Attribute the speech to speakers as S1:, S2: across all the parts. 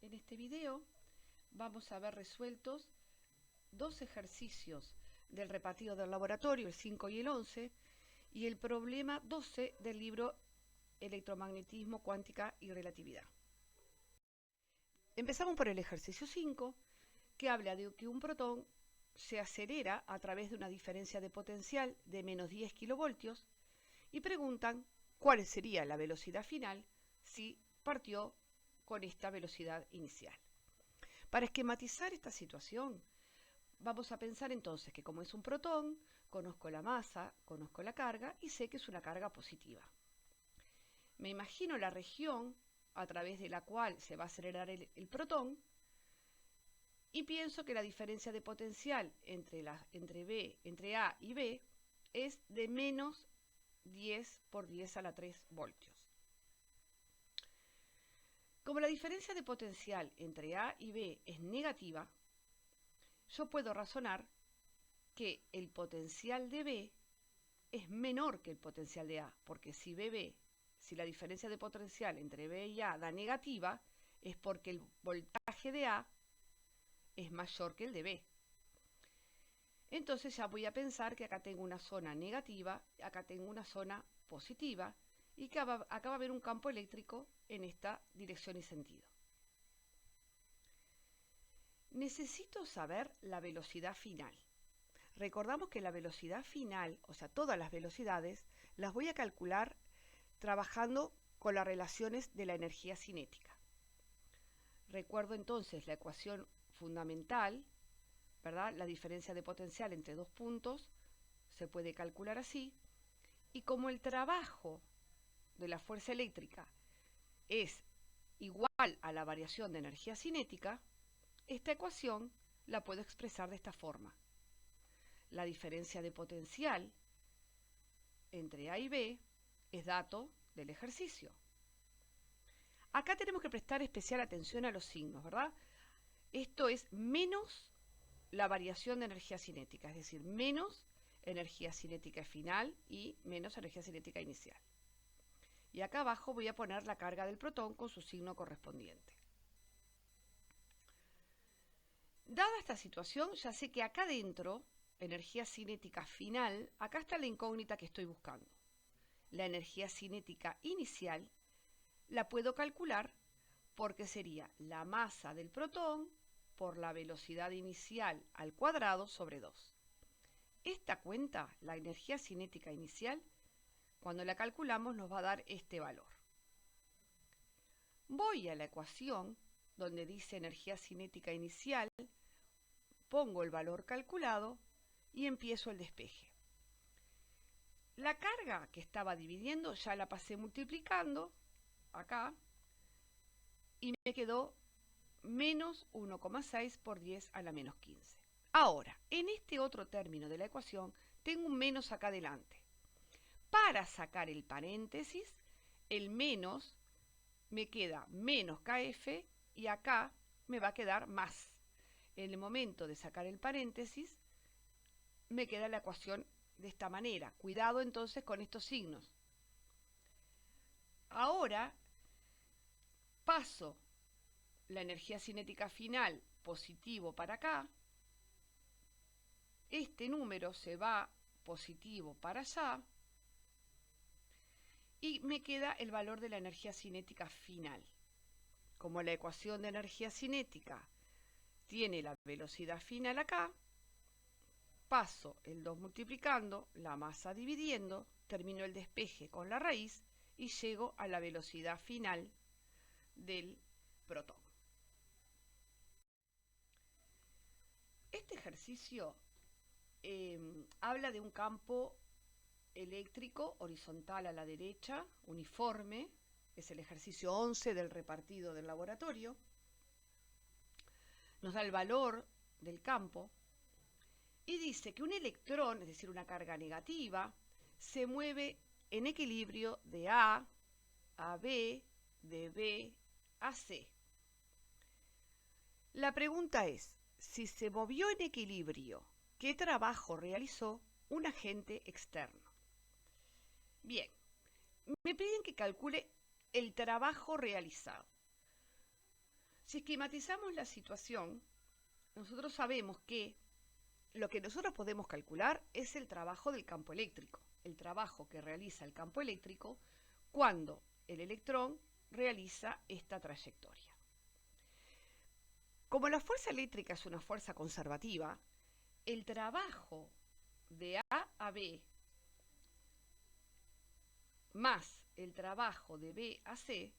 S1: En este video vamos a ver resueltos dos ejercicios del repartido del laboratorio, el 5 y el 11, y el problema 12 del libro Electromagnetismo, Cuántica y Relatividad. Empezamos por el ejercicio 5, que habla de que un protón se acelera a través de una diferencia de potencial de menos 10 kilovoltios y preguntan cuál sería la velocidad final si partió con esta velocidad inicial. Para esquematizar esta situación, vamos a pensar entonces que como es un protón, conozco la masa, conozco la carga y sé que es una carga positiva. Me imagino la región a través de la cual se va a acelerar el protón y pienso que la diferencia de potencial entre A y B es de menos 10 por 10 a la 3 voltios. Como la diferencia de potencial entre A y B es negativa, yo puedo razonar que el potencial de B es menor que el potencial de A, porque si la diferencia de potencial entre B y A da negativa, es porque el voltaje de A es mayor que el de B. Entonces ya voy a pensar que acá tengo una zona negativa, acá tengo una zona positiva, y que acá va a haber un campo eléctrico en esta dirección y sentido. Necesito saber la velocidad final. Recordamos que la velocidad final, o sea, todas las velocidades, las voy a calcular trabajando con las relaciones de la energía cinética. Recuerdo entonces la ecuación fundamental, ¿verdad? La diferencia de potencial entre dos puntos se puede calcular así, y como el trabajo de la fuerza eléctrica es igual a la variación de energía cinética, esta ecuación la puedo expresar de esta forma. La diferencia de potencial entre A y B es dato del ejercicio. Acá tenemos que prestar especial atención a los signos, ¿verdad? Esto es menos la variación de energía cinética, es decir, menos energía cinética final y menos energía cinética inicial. Y acá abajo voy a poner la carga del protón con su signo correspondiente. Dada esta situación, ya sé que acá dentro, energía cinética final, acá está la incógnita que estoy buscando. La energía cinética inicial la puedo calcular porque sería la masa del protón por la velocidad inicial al cuadrado sobre 2. Esta cuenta, la energía cinética inicial, cuando la calculamos nos va a dar este valor. Voy a la ecuación donde dice energía cinética inicial, pongo el valor calculado y empiezo el despeje. La carga que estaba dividiendo ya la pasé multiplicando acá y me quedó menos 1,6 por 10 a la menos 15. Ahora, en este otro término de la ecuación tengo un menos acá adelante. Para sacar el paréntesis, el menos me queda menos KF y acá me va a quedar más. En el momento de sacar el paréntesis, me queda la ecuación de esta manera. Cuidado entonces con estos signos. Ahora paso la energía cinética final positivo para acá. Este número se va positivo para allá. Y me queda el valor de la energía cinética final. Como la ecuación de energía cinética tiene la velocidad final acá, paso el 2 multiplicando, la masa dividiendo, termino el despeje con la raíz y llego a la velocidad final del protón. Este ejercicio habla de un campo eléctrico horizontal a la derecha, uniforme, es el ejercicio 11 del repartido del laboratorio. Nos da el valor del campo y dice que un electrón, es decir, una carga negativa, se mueve en equilibrio de A a B, de B a C. La pregunta es, si se movió en equilibrio, ¿qué trabajo realizó un agente externo? Bien, me piden que calcule el trabajo realizado. Si esquematizamos la situación, nosotros sabemos que lo que nosotros podemos calcular es el trabajo del campo eléctrico, el trabajo que realiza el campo eléctrico cuando el electrón realiza esta trayectoria. Como la fuerza eléctrica es una fuerza conservativa, el trabajo de A a B más el trabajo de B a C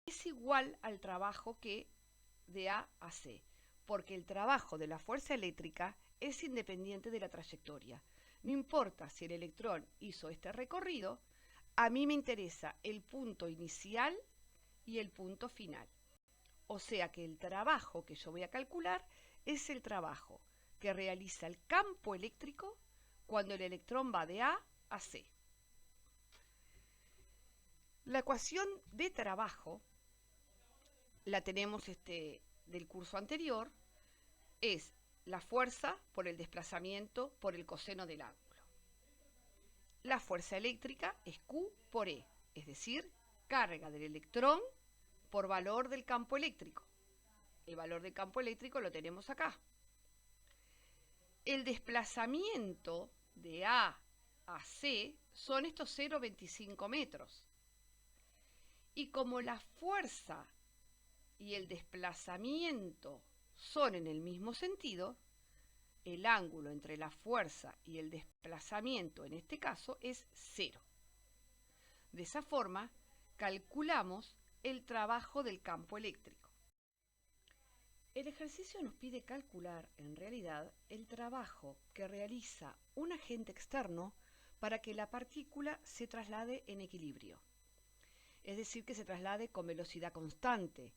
S1: es igual al trabajo que de A a C, porque el trabajo de la fuerza eléctrica es independiente de la trayectoria. No importa si el electrón hizo este recorrido, a mí me interesa el punto inicial y el punto final. O sea que el trabajo que yo voy a calcular es el trabajo que realiza el campo eléctrico cuando el electrón va de A a C. La ecuación de trabajo la tenemos del curso anterior, es la fuerza por el desplazamiento por el coseno del ángulo. La fuerza eléctrica es Q por E, es decir, carga del electrón por valor del campo eléctrico. El valor del campo eléctrico lo tenemos acá. El desplazamiento de A a C son estos 0,25 metros. Y como la fuerza y el desplazamiento son en el mismo sentido, el ángulo entre la fuerza y el desplazamiento en este caso es 0. De esa forma, calculamos el trabajo del campo eléctrico. El ejercicio nos pide calcular, en realidad, el trabajo que realiza un agente externo para que la partícula se traslade en equilibrio. Es decir, que se traslade con velocidad constante,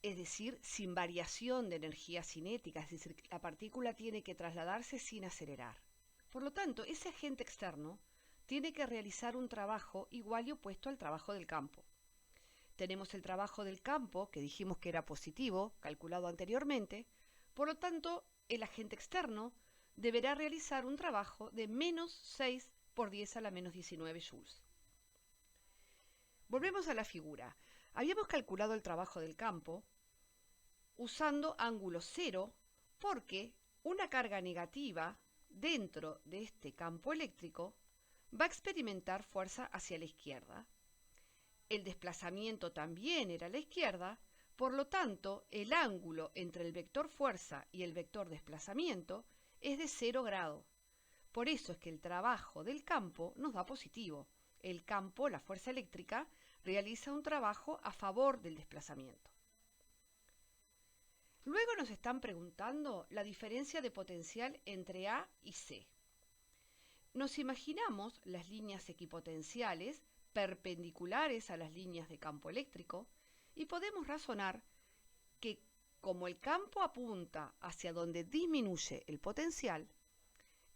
S1: es decir, sin variación de energía cinética, es decir, la partícula tiene que trasladarse sin acelerar. Por lo tanto, ese agente externo tiene que realizar un trabajo igual y opuesto al trabajo del campo. Tenemos el trabajo del campo, que dijimos que era positivo, calculado anteriormente, por lo tanto, el agente externo deberá realizar un trabajo de menos 6 por 10 a la menos 19 joules. Volvemos a la figura. Habíamos calculado el trabajo del campo usando ángulo cero porque una carga negativa dentro de este campo eléctrico va a experimentar fuerza hacia la izquierda. El desplazamiento también era a la izquierda, por lo tanto, el ángulo entre el vector fuerza y el vector desplazamiento es de 0 grado. Por eso es que el trabajo del campo nos da positivo. El campo, la fuerza eléctrica, realiza un trabajo a favor del desplazamiento. Luego nos están preguntando la diferencia de potencial entre A y C. Nos imaginamos las líneas equipotenciales perpendiculares a las líneas de campo eléctrico y podemos razonar que como el campo apunta hacia donde disminuye el potencial,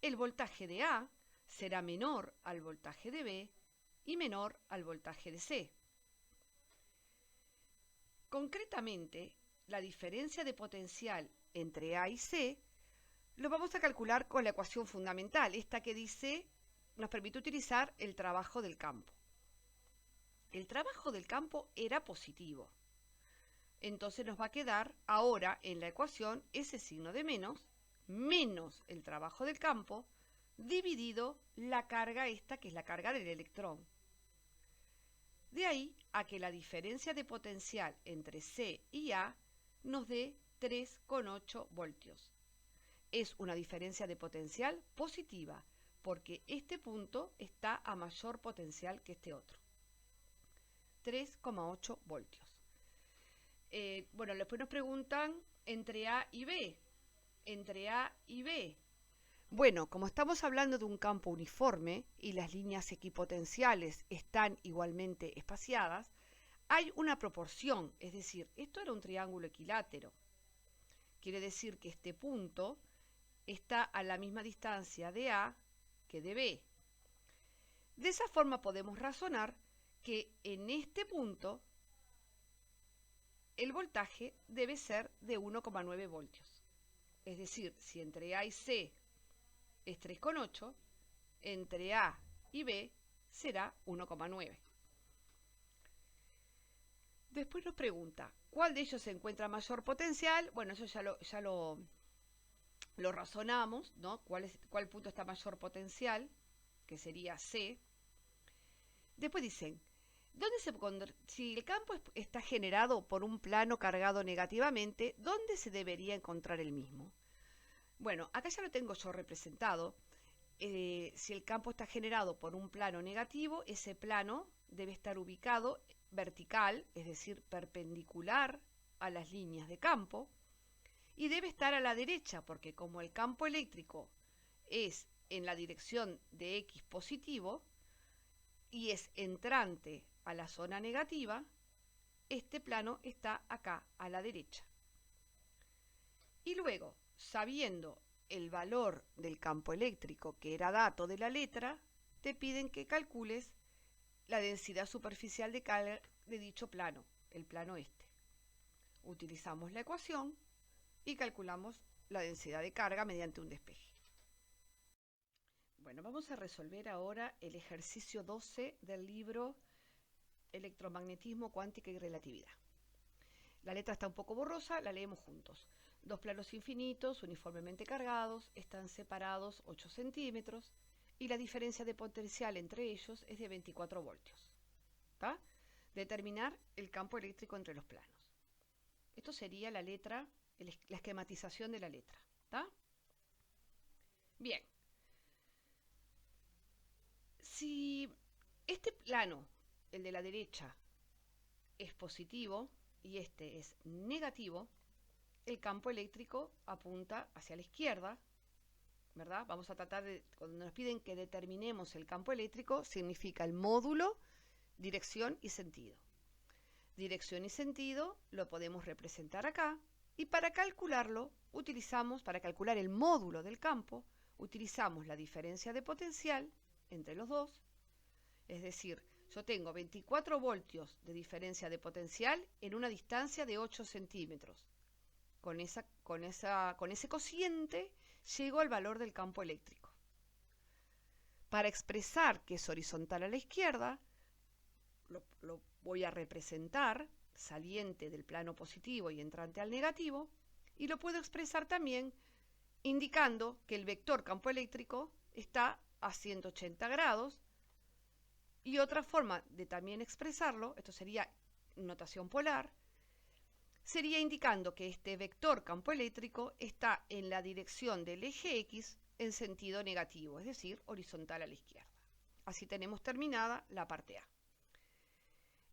S1: el voltaje de A será menor al voltaje de B y menor al voltaje de C. Concretamente, la diferencia de potencial entre A y C lo vamos a calcular con la ecuación fundamental, esta que dice, nos permite utilizar el trabajo del campo. El trabajo del campo era positivo. Entonces nos va a quedar ahora en la ecuación ese signo de menos el trabajo del campo dividido la carga esta que es la carga del electrón. De ahí a que la diferencia de potencial entre C y A nos dé 3,8 voltios. Es una diferencia de potencial positiva porque este punto está a mayor potencial que este otro. 3,8 voltios. Bueno, después nos preguntan entre A y B. Entre A y B. Bueno, como estamos hablando de un campo uniforme y las líneas equipotenciales están igualmente espaciadas, hay una proporción, es decir, esto era un triángulo equilátero. Quiere decir que este punto está a la misma distancia de A que de B. De esa forma podemos razonar que en este punto el voltaje debe ser de 1,9 voltios. Es decir, si entre A y C es 3,8, entre A y B será 1,9. Después nos pregunta, ¿cuál de ellos se encuentra mayor potencial? Bueno, eso lo razonamos, ¿no? ¿Cuál punto está mayor potencial? Que sería C. Después dicen, si el campo está generado por un plano cargado negativamente, ¿dónde se debería encontrar el mismo? Bueno, acá ya lo tengo yo representado. Si el campo está generado por un plano negativo, ese plano debe estar ubicado vertical, es decir, perpendicular a las líneas de campo, y debe estar a la derecha, porque como el campo eléctrico es en la dirección de X positivo y es entrante a la zona negativa, este plano está acá a la derecha. Y luego, sabiendo el valor del campo eléctrico, que era dato de la letra, te piden que calcules la densidad superficial de carga de dicho plano, el plano este. Utilizamos la ecuación y calculamos la densidad de carga mediante un despeje. Bueno, vamos a resolver ahora el ejercicio 12 del libro Electromagnetismo, Cuántica y Relatividad. La letra está un poco borrosa, la leemos juntos. Dos planos infinitos, uniformemente cargados, están separados 8 centímetros y la diferencia de potencial entre ellos es de 24 voltios. ¿Tá? Determinar el campo eléctrico entre los planos. Esto sería la letra, la esquematización de la letra. ¿Tá? Bien. Si este plano, el de la derecha, es positivo y este es negativo, el campo eléctrico apunta hacia la izquierda, ¿verdad? Vamos a tratar de, cuando nos piden que determinemos el campo eléctrico, significa el módulo, dirección y sentido. Dirección y sentido lo podemos representar acá, y para calcularlo, para calcular el módulo del campo, utilizamos la diferencia de potencial entre los dos, es decir, yo tengo 24 voltios de diferencia de potencial en una distancia de 8 centímetros. Con ese cociente llego al valor del campo eléctrico. Para expresar que es horizontal a la izquierda, lo voy a representar saliente del plano positivo y entrante al negativo, y lo puedo expresar también indicando que el vector campo eléctrico está a 180 grados, y otra forma de también expresarlo, esto sería notación polar, sería indicando que este vector campo eléctrico está en la dirección del eje X en sentido negativo, es decir, horizontal a la izquierda. Así tenemos terminada la parte A.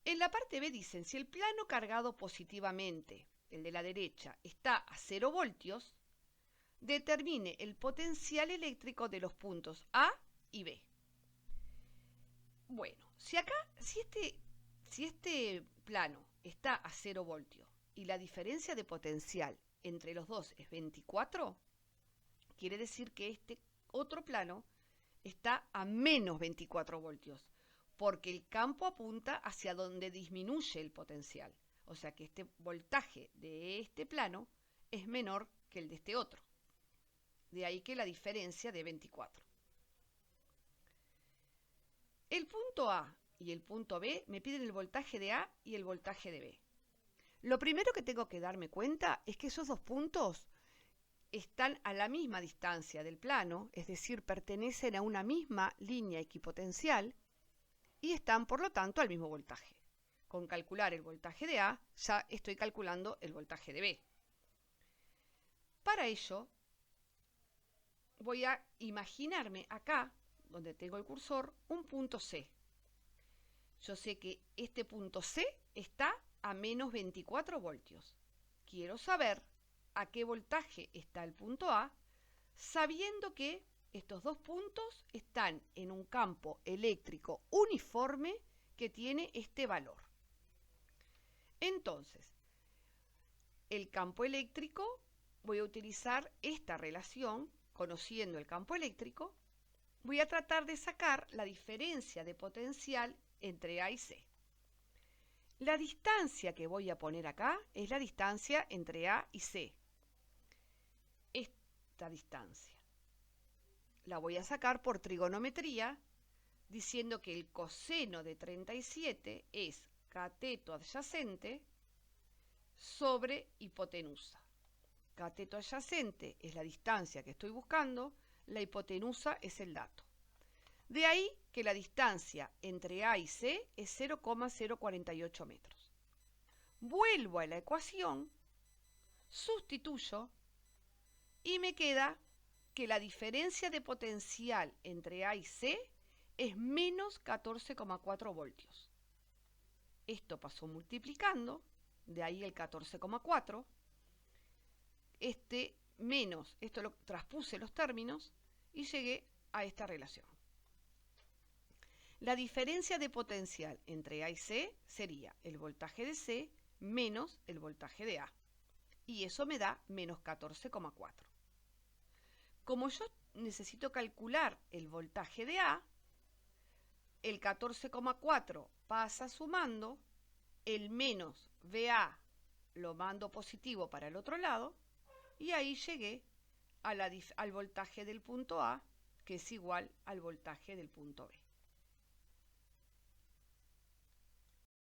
S1: En la parte B dicen, si el plano cargado positivamente, el de la derecha, está a 0 voltios, determine el potencial eléctrico de los puntos A y B. Bueno, si este plano está a 0 voltios y la diferencia de potencial entre los dos es 24, quiere decir que este otro plano está a menos 24 voltios, porque el campo apunta hacia donde disminuye el potencial. O sea que este voltaje de este plano es menor que el de este otro. De ahí que la diferencia de 24. El punto A y el punto B me piden el voltaje de A y el voltaje de B. Lo primero que tengo que darme cuenta es que esos dos puntos están a la misma distancia del plano, es decir, pertenecen a una misma línea equipotencial y están, por lo tanto, al mismo voltaje. Con calcular el voltaje de A, ya estoy calculando el voltaje de B. Para ello, voy a imaginarme acá, donde tengo el cursor, un punto C. Yo sé que este punto C está a menos 24 voltios. Quiero saber a qué voltaje está el punto A, sabiendo que estos dos puntos están en un campo eléctrico uniforme que tiene este valor. Entonces, el campo eléctrico, voy a utilizar esta relación, conociendo el campo eléctrico, voy a tratar de sacar la diferencia de potencial entre A y C. La distancia que voy a poner acá es la distancia entre A y C. Esta distancia la voy a sacar por trigonometría, diciendo que el coseno de 37 es cateto adyacente sobre hipotenusa. Cateto adyacente es la distancia que estoy buscando, la hipotenusa es el dato. De ahí que la distancia entre A y C es 0,048 metros. Vuelvo a la ecuación, sustituyo y me queda que la diferencia de potencial entre A y C es menos 14,4 voltios. Esto pasó multiplicando, de ahí el 14,4. Esto lo traspuse los términos y llegué a esta relación. La diferencia de potencial entre A y C sería el voltaje de C menos el voltaje de A. Y eso me da menos 14,4. Como yo necesito calcular el voltaje de A, el 14,4 pasa sumando, el menos VA lo mando positivo para el otro lado, y ahí llegué al voltaje del punto A, que es igual al voltaje del punto B.